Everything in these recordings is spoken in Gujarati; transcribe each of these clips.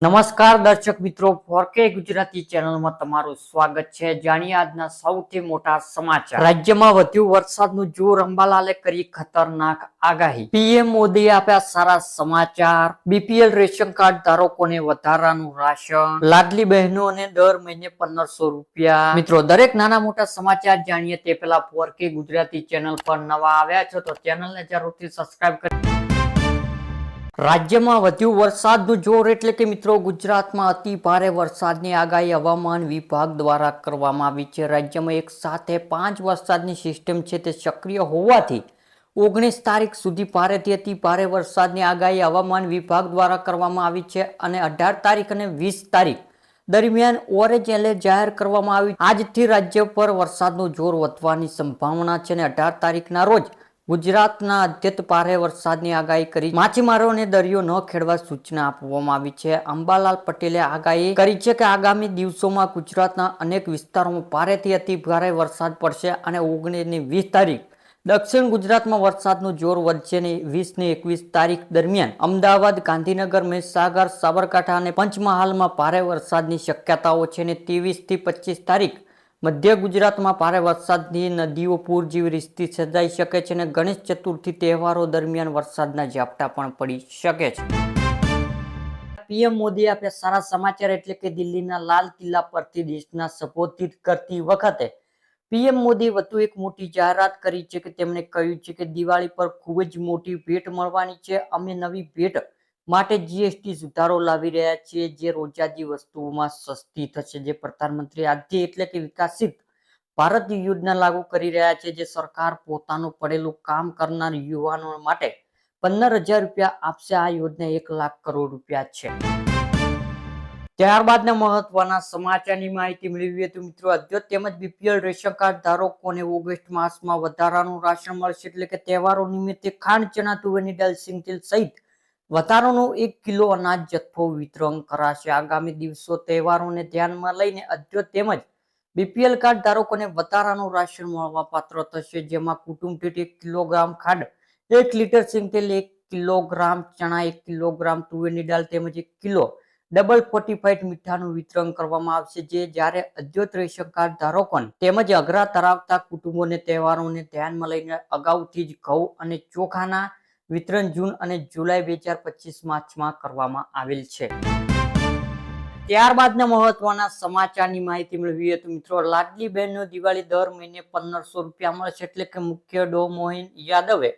નમસ્કાર દર્શક મિત્રો, ફોરકે ગુજરાતી ચેનલમાં તમારું સ્વાગત છે. જાણીએ આજના સૌથી મોટા સમાચાર. રાજ્યમાં વધ્યું વરસાદનું જોર, અંબાલાલે કરી ખતરનાક આગાહી. પીએમ મોદીએ આપ્યા સારા સમાચાર. બીપીએલ રેશન કાર્ડ ધારકોને વધારાનું રાશન. લાડલી બહેનોને દર મહિને 1500 રૂપિયા. મિત્રો, દરેક નાના મોટા સમાચાર જાણીએ તે પહેલા ફોરકે ગુજરાતી ચેનલ પર નવા આવ્યા છો તો ચેનલને જરૂરથી સબસ્ક્રાઇબ કરી. રાજ્યમાં વધ્યું વરસાદનું જોર એટલે કે મિત્રો ગુજરાતમાં અતિ ભારે વરસાદની આગાહી હવામાન વિભાગ દ્વારા કરવામાં આવી છે. રાજ્યમાં એક સાથે 5 વરસાદની સિસ્ટમ છે તે સક્રિય હોવાથી 19 તારીખ સુધી ભારેથી અતિ ભારે વરસાદની આગાહી હવામાન વિભાગ દ્વારા કરવામાં આવી છે અને 18 તારીખ અને 20 તારીખ દરમિયાન ઓરેન્જ એલર્ટ જાહેર કરવામાં આવ્યું. આજથી રાજ્ય પર વરસાદનું જોર વધવાની સંભાવના છે અને 18 તારીખના રોજ ગુજરાતના અત્યંત ભારે વરસાદની આગાહી કરી માછીમારોને દરિયો ન ખેડવા સૂચના આપવામાં આવી છે. અંબાલાલ પટેલે આગાહી કરી છે કે આગામી દિવસોમાં ગુજરાતના અનેક વિસ્તારોમાં ભારેથી અતિ ભારે વરસાદ પડશે અને 19 અને 20 તારીખ દક્ષિણ ગુજરાતમાં વરસાદનું જોર વધશે અને 20 ને 21 તારીખ દરમિયાન અમદાવાદ, ગાંધીનગર, મહીસાગર, સાબરકાંઠા અને પંચમહાલમાં ભારે વરસાદની શક્યતાઓ છે અને 23 થી 25 તારીખ મધ્ય ગુજરાતમાં ભારે વરસાદની નદીઓ પૂર જેવી સ્થિતિ સર્જાઈ શકે છે અને ગણેશ ચતુર્થી તહેવારો દરમિયાન વરસાદના ઝાપટા પણ પડી શકે છે. પીએમ મોદીએ આપ્યા સારા સમાચાર એટલે કે દિલ્હીના લાલ કિલ્લા પરથી દેશના સંબોધિત કરતી વખતે પીએમ મોદીએ વધુ એક મોટી જાહેરાત કરી છે કે તેમણે કહ્યું છે કે દિવાળી પર ખૂબ જ મોટી ભેટ મળવાની છે. અમે નવી ભેટ માટે જીએસટી સુધારો લાવી રહ્યા છીએ જે રોજિંદી વસ્તુઓમાં સસ્તી થશે. જે પ્રધાનમંત્રી આજથી એટલે કે વિકસિત ભારત યોજના લાગુ કરી રહ્યા છે જે સરકાર પોતાનું પડેલું કામ કરનાર યુવાનો માટે 15,000 રૂપિયા આપશે. આ યોજના 1 લાખ કરોડ રૂપિયા છે. ત્યારબાદના મહત્વના સમાચારની માહિતી મેળવીએ તો મિત્રો અદ્યત તેમજ બીપીએલ રેશન કાર્ડ ધારકોને ઓગસ્ટ માસમાં વધારાનું રાશન મળશે એટલે કે તહેવારો નિમિત્તે ખાંડ, ચણા, તુવેરની દાળ, સિંગ તેલ સહિત વધારાનું 1 કિલો અનાજ જથ્થો વિતરણ કરાશે. આગામી દિવસો તહેવારોને ધ્યાનમાં લઈને અદ્યત તેમજ બીપીએલ કાર્ડ ધારકોને વધારાનું રાશન મળવા પાત્ર થશે જેમાં કુટુંબ દીઠ 1 કિલોગ્રામ ખાંડ, 1 લીટર સિંગ તેલ, 1 કિલોગ્રામ ચણા, 1 કિલોગ્રામ તુવેરની દાળ તેમજ 1 કિલો ડબલ ફોર્ટિફાઈડ મીઠાનું વિતરણ કરવામાં આવશે. જે જ્યારે અદ્યત રેશન કાર્ડ ધારકોને તેમજ અઘરા ધરાવતા કુટુંબોને તહેવારોને ધ્યાનમાં લઈને અગાઉથી જ ઘઉં અને ચોખાના વિતરણ જૂન અને જુલાઈ 2025 માર્ચમાં કરવામાં આવેલ છે. ત્યારબાદના મહત્વના સમાચારની માહિતી મેળવીએ તો મિત્રો લાડલી બહેનનો દિવાળી દર મહિને 1500 રૂપિયા મળશે એટલે કે મુખ્ય ડો મોહન યાદવે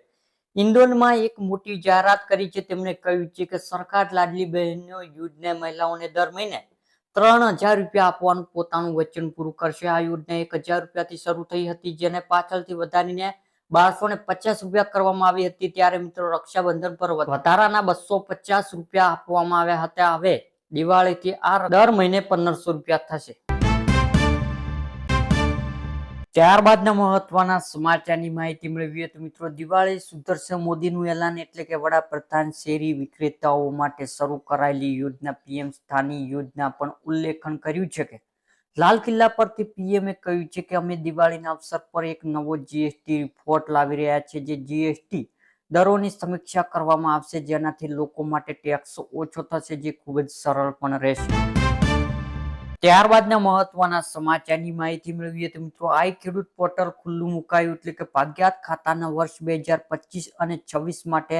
ઇન્દોરમાં એક મોટી જાહેરાત કરી છે. તેમણે કહ્યું છે કે સરકાર લાડલી બહેનો યોજના મહિલાઓને દર મહિને 3000 રૂપિયા આપવાનું પોતાનું વચન પૂરું કરશે. આ યોજના 1000 રૂપિયાથી શરૂ થઈ હતી જેને પાછળથી વધારીને 1250 રૂપિયા કરવામાં આવી હતી. ત્યારે મિત્રો રક્ષાબંધન પર વધારાના 250 રૂપિયા આપવામાં આવ્યા હતા. હવે દિવાળીથી આ દર મહિને 1500 રૂપિયા થશે. ત્યારબાદના મહત્વના સમાચારની માહિતી મેળવીએ તો મિત્રો દિવાળી સુધરશે મોદીનું એલાન એટલે કે વડાપ્રધાન શેરી વિક્રેતાઓ માટે શરૂ કરાયેલી યોજના પીએમ સ્થાની યોજના પણ ઉલ્લેખન કર્યું છે કે લાલ કિલ્લા પરથી પીએમએ કહ્યું છે કે અમે દિવાળીના અવસર પર એક નવો જીએસટી રિપોર્ટ લાવી રહ્યા છીએ જે જીએસટી દરોની સમીક્ષા કરવામાં આવશે જેનાથી લોકો માટે ટેક્સ ઓછો થશે જે ખૂબ જ સરળ પણ રહેશે. ત્યારબાદના મહત્વના સમાચારની માહિતી મેળવીએ તો મિત્રો આઈ ખેડૂત પોર્ટલ ખુલ્લું મુકાયું એટલે કે ભાગ્યાત ખાતાના વર્ષ 2025 અને 26 માટે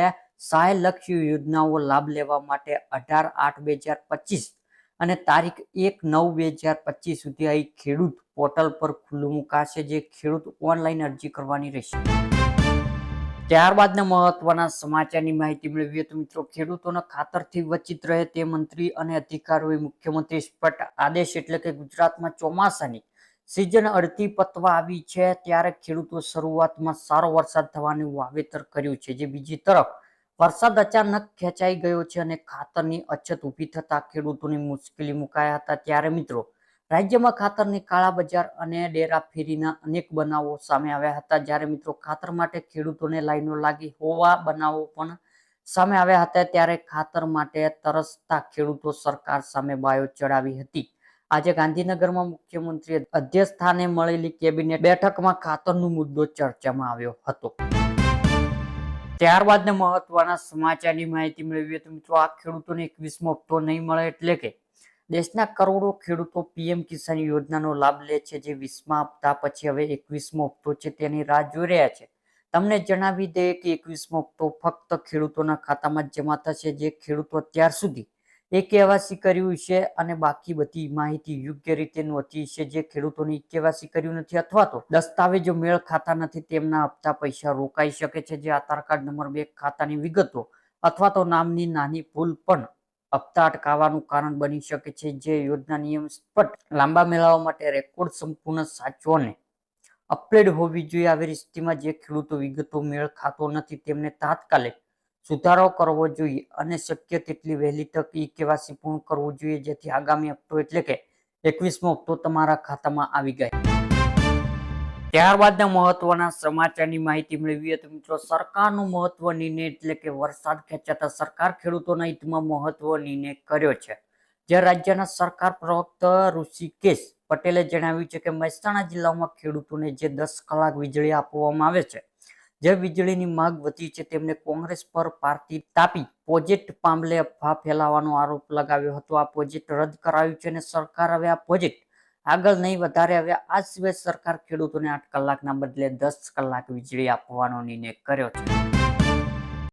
સહાયલક્ષી યોજનાઓ લાભ લેવા માટે 18/8/2025 અને તારીખ 1/9/2025 સુધી આ ખેડૂત પોર્ટલ પર ખુલ્લું મુકાશે જે ખેડૂત ઓનલાઈન અરજી કરવાની રહેશે. ત્યારબાદના મહત્વના સમાચારની માહિતી મેળવીએ તો મિત્રો ખેડૂતોના ખાતરથી વંચિત રહે તે મંત્રી અને અધિકારીઓએ મુખ્યમંત્રી સ્પષ્ટ આદેશ એટલે કે ગુજરાતમાં ચોમાસાની સિઝન અડધી પતવા આવી છે ત્યારે ખેડૂતો શરૂઆતમાં સારો વરસાદ થવાનું વાવેતર કર્યું છે જે બીજી તરફ વરસાદ અચાનક ખેંચાઈ ગયો છે અને ખાતરની અછત ઊભી થતા ખેડૂતોની મુશ્કેલી મુકાયા હતા. ત્યારે મિત્રો રાજ્યમાં ખાતરની કાળાબજાર અને ડેરાફેરીના અનેક બનાવો સામે આવ્યા હતા. જ્યારે મિત્રો ખાતર માટે ખેડૂતોને લાઈનો લાગી હોવા બનાવો પણ સામે આવ્યા હતા. ત્યારે ખાતર માટે તરસતા ખેડૂતો સરકાર સામે બાયો ચડાવી હતી. આજે ગાંધીનગરમાં મુખ્યમંત્રી અધ્યક્ષસ્થાને મળેલી કેબિનેટ બેઠકમાં ખાતરનો મુદ્દો ચર્ચામાં આવ્યો હતો. ત્યારબાદના મહત્વના સમાચારની માહિતી મેળવીએ તો મિત્રો આ ખેડૂતોને 21મો હપ્તો નહીં મળે એટલે કે દેશના કરોડો ખેડૂતો પીએમ કિસાન યોજનાનો લાભ લે છે, જે 20મા હપ્તા પછી હવે 21મો હપ્તો છે તેની રાહ જોઈ રહ્યા છે. તમને જણાવી દઈએ કે 21મો હપ્તો ફક્ત ખેડૂતોના ખાતામાં જ જમા થશે જે ખેડૂતો અત્યાર સુધી કેવાયસી કર્યું છે અને બાકી બધી માહિતી યોગ્ય રીતે નોંધી છે. જે ખેડૂતોની કેવાયસી કર્યું નથી અથવા તો દસ્તાવેજો મેળ ખાતા નથી તેમના હપ્તા પૈસા રોકાઈ શકે છે. જે આધાર કાર્ડ નંબર, બેંક ખાતાની વિગતો અથવા તો નામની નાની ભૂલ પણ હપ્તા અટકાવવાનું કારણ બની શકે છે. જે યોજના નિયમ સ્પષ્ટ લાંબા મેળવવા માટે રેકોર્ડ સંપૂર્ણ સાચો અને અપડેટ હોવી જોઈએ. આવી સ્થિતિમાં જે ખેડૂતો વિગતો મેળ ખાતો નથી તેમને તાત્કાલિક સુધારો કરવો જોઈએ અને શક્ય તેટલી વહેલી તક કેવાયસી પૂર્ણ કરવું જોઈએ, જેથી આગામી હપ્તો એટલે કે 21મો હપ્તો તમારા ખાતામાં આવી જાય. ત્યારબાદના મહત્વના સમાચારની માહિતી મેળવીએ તો મિત્રો સરકારનો મહત્વ નિર્ણય એટલે કે વરસાદ ખેંચાતા સરકાર ખેડૂતોના હિતમાં મહત્વ નિર્ણય કર્યો છે. જે રાજ્યના સરકાર પ્રવક્તા ઋષિકેશ પટેલે જણાવ્યું છે કે મહેસાણા જિલ્લામાં ખેડૂતોને જે 10 કલાક વીજળી આપવામાં આવે છે, જે વીજળીની માંગ વધી છે, તેમને કોંગ્રેસ પર પાર્ટી તાપી પ્રોજેક્ટ મામલે અફવા ફેલાવવાનો આરોપ લગાવ્યો હતો. આ પ્રોજેક્ટ રદ કરાયું છે અને સરકાર હવે આ પ્રોજેક્ટ આગળ નહીં વધારે. હવે આ સિવાય સરકાર ખેડૂતોને 8 કલાકના બદલે 10 કલાક વીજળી આપવાનો નિર્ણય કર્યો છે.